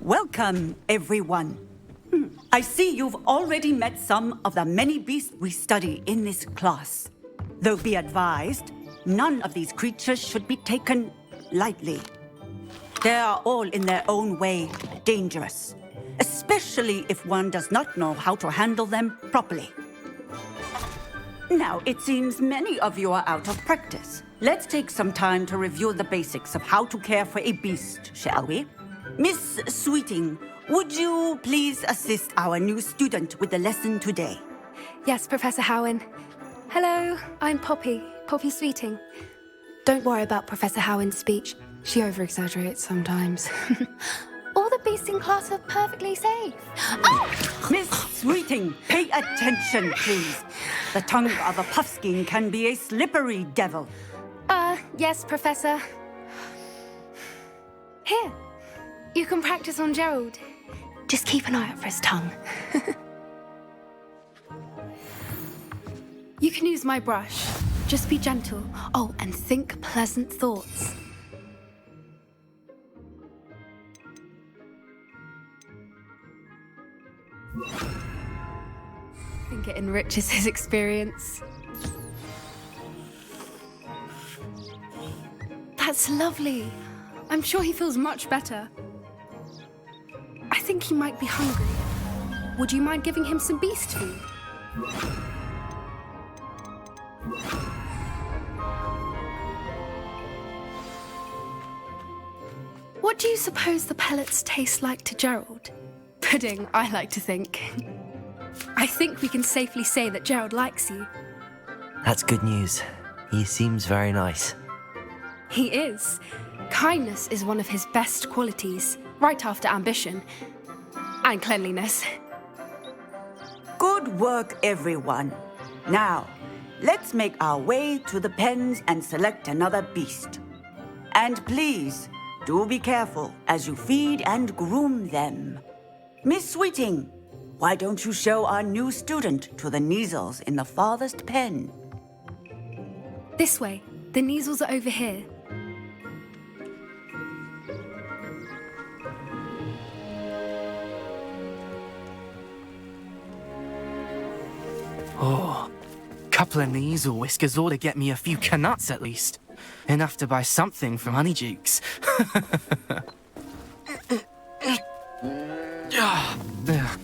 Welcome, everyone. I see you've already met some of the many beasts we study in this class. Though be advised, none of these creatures should be taken lightly. They are all in their own way dangerous, especially if one does not know how to handle them properly. Now, it seems many of you are out of practice. Let's take some time to review the basics of how to care for a beast, shall we? Miss Sweeting, would you please assist our new student with the lesson today? Yes, Professor Howen. Hello, I'm Poppy Sweeting. Don't worry about Professor Howen's speech. She over-exaggerates sometimes. All the beasts in class are perfectly safe. Oh! Miss Sweeting, pay attention, please. The tongue of a puffskein can be a slippery devil. Yes, Professor. Here, you can practice on Gerald. Just keep an eye out for his tongue. You can use my brush. Just be gentle. Oh, and think pleasant thoughts. I think it enriches his experience. That's lovely. I'm sure he feels much better. I think he might be hungry. Would you mind giving him some beast food? What do you suppose the pellets taste like to Gerald? Pudding, I like to think. I think we can safely say that Gerald likes you. That's good news. He seems very nice. He is. Kindness is one of his best qualities, right after ambition and cleanliness. Good work, everyone. Now, let's make our way to the pens and select another beast. And please, do be careful as you feed and groom them. Miss Sweeting, why don't you show our new student to the Neasels in the farthest pen? This way. The Neasels are over here. Oh, couple of Neasel whiskers ought to get me a few canuts at least. Enough to buy something from Honeydukes.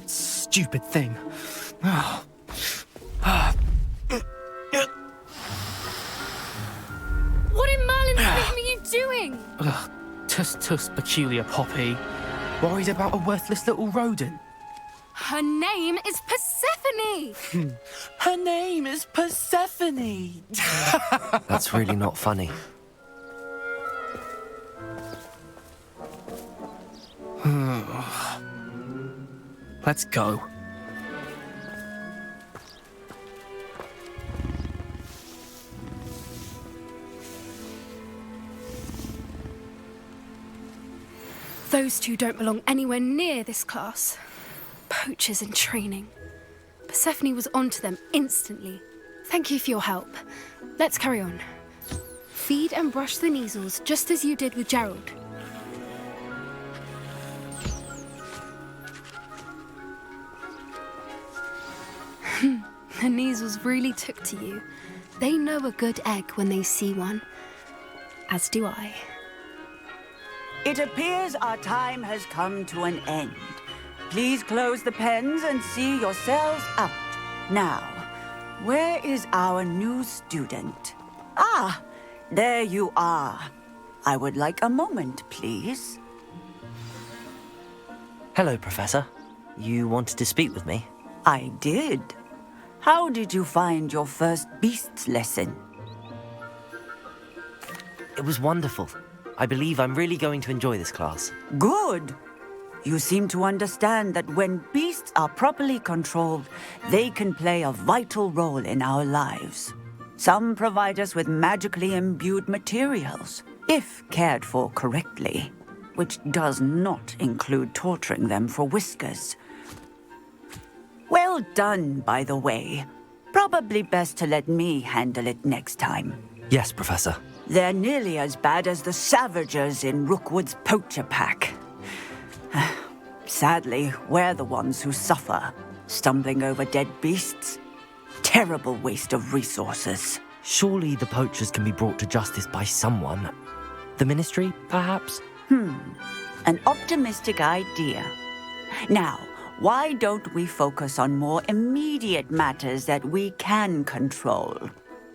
Stupid thing. What in Merlin's name are you doing? Tuss, peculiar Poppy. Worried about a worthless little rodent. Her name is Persephone! Her name is Persephone! That's really not funny. Let's go. Those two don't belong anywhere near this class. Poachers in training. Persephone was onto them instantly. Thank you for your help. Let's carry on. Feed and brush the Neasels just as you did with Gerald. The Neasels really took to you. They know a good egg when they see one. As do I. It appears our time has come to an end. Please close the pens and see yourselves out. Now, where is our new student? Ah, there you are. I would like a moment, please. Hello, Professor. You wanted to speak with me? I did. How did you find your first beasts lesson? It was wonderful. I believe I'm really going to enjoy this class. Good. You seem to understand that when beasts are properly controlled, they can play a vital role in our lives. Some provide us with magically imbued materials, if cared for correctly, which does not include torturing them for whiskers. Well done, by the way. Probably best to let me handle it next time. Yes, Professor. They're nearly as bad as the Savagers in Rookwood's poacher pack. Sadly, we're the ones who suffer, stumbling over dead beasts. Terrible waste of resources. Surely the poachers can be brought to justice by someone. The ministry, perhaps? An optimistic idea. Now, why don't we focus on more immediate matters that we can control?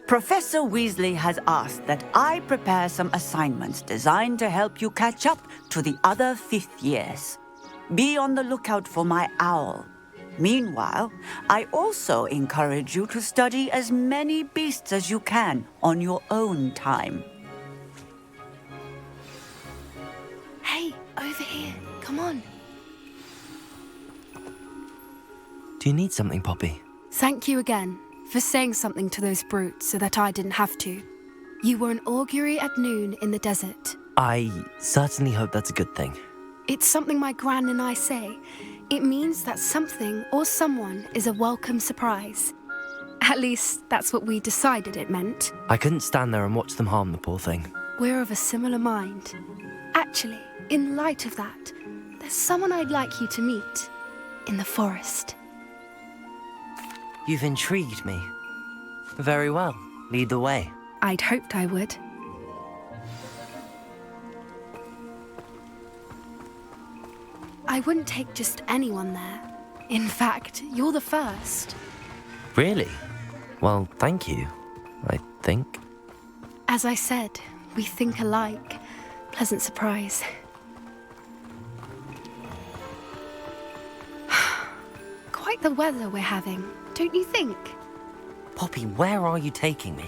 Professor Weasley has asked that I prepare some assignments designed to help you catch up to the other fifth years. Be on the lookout for my owl. Meanwhile, I also encourage you to study as many beasts as you can on your own time. Hey, over here. Come on. Do you need something, Poppy? Thank you again for saying something to those brutes so that I didn't have to. You were an augury at noon in the desert. I certainly hope that's a good thing. It's something my gran and I say. It means that something or someone is a welcome surprise. At least, that's what we decided it meant. I couldn't stand there and watch them harm the poor thing. We're of a similar mind. Actually, in light of that, there's someone I'd like you to meet. In the forest. You've intrigued me. Very well. Lead the way. I'd hoped I would. I wouldn't take just anyone there. In fact, you're the first. Really? Well, thank you, I think. As I said, we think alike. Pleasant surprise. Quite the weather we're having, don't you think? Poppy, where are you taking me?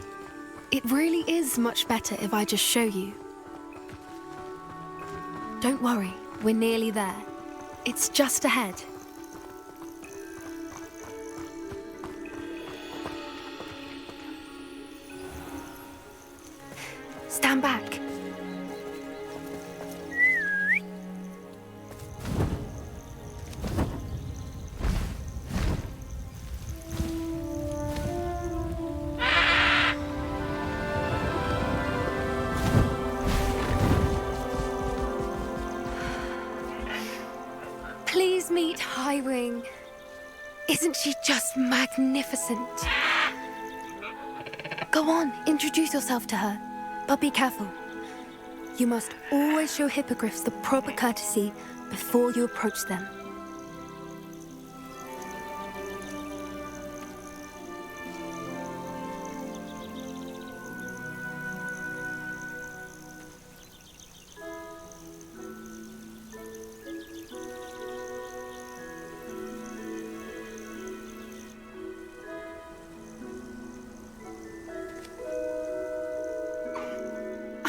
It really is much better if I just show you. Don't worry, we're nearly there. It's just ahead. Stand back. Please meet Highwing. Isn't she just magnificent? Go on, introduce yourself to her. But be careful. You must always show hippogriffs the proper courtesy before you approach them.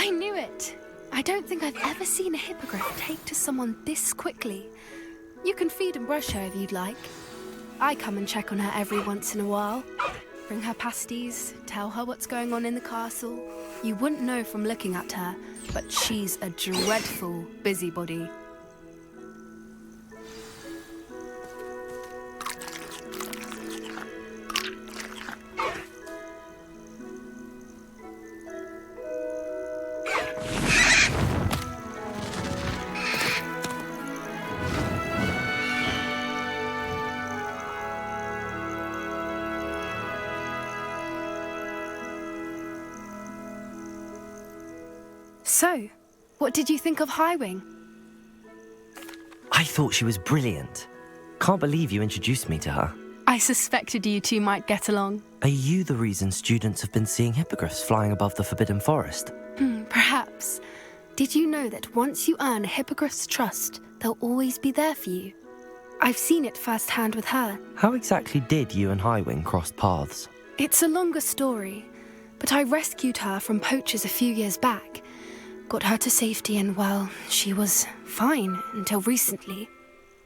I knew it! I don't think I've ever seen a hippogriff take to someone this quickly. You can feed and brush her if you'd like. I come and check on her every once in a while. Bring her pasties, tell her what's going on in the castle. You wouldn't know from looking at her, but she's a dreadful busybody. So, what did you think of Highwing? I thought she was brilliant. Can't believe you introduced me to her. I suspected you two might get along. Are you the reason students have been seeing hippogriffs flying above the Forbidden Forest? Perhaps. Did you know that once you earn a hippogriff's trust, they'll always be there for you? I've seen it firsthand with her. How exactly did you and Highwing cross paths? It's a longer story, but I rescued her from poachers a few years back. Got her to safety and, well, she was fine until recently.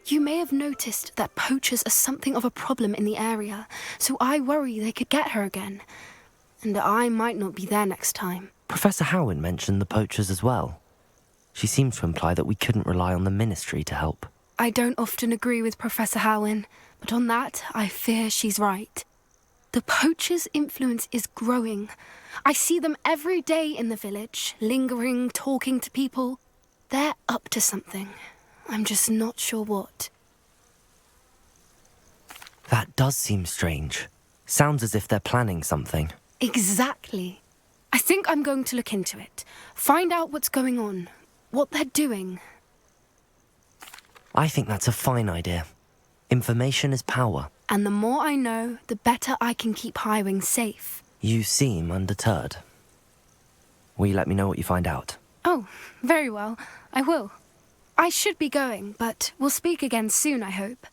You may have noticed that poachers are something of a problem in the area, so I worry they could get her again. And I might not be there next time. Professor Howin mentioned the poachers as well. She seemed to imply that we couldn't rely on the ministry to help. I don't often agree with Professor Howin, but on that, I fear she's right. The poachers' influence is growing. I see them every day in the village, lingering, talking to people. They're up to something. I'm just not sure what. That does seem strange. Sounds as if they're planning something. Exactly. I think I'm going to look into it. Find out what's going on. What they're doing. I think that's a fine idea. Information is power. And the more I know, the better I can keep Highwing safe. You seem undeterred. Will you let me know what you find out? Oh, very well. I will. I should be going, but we'll speak again soon, I hope.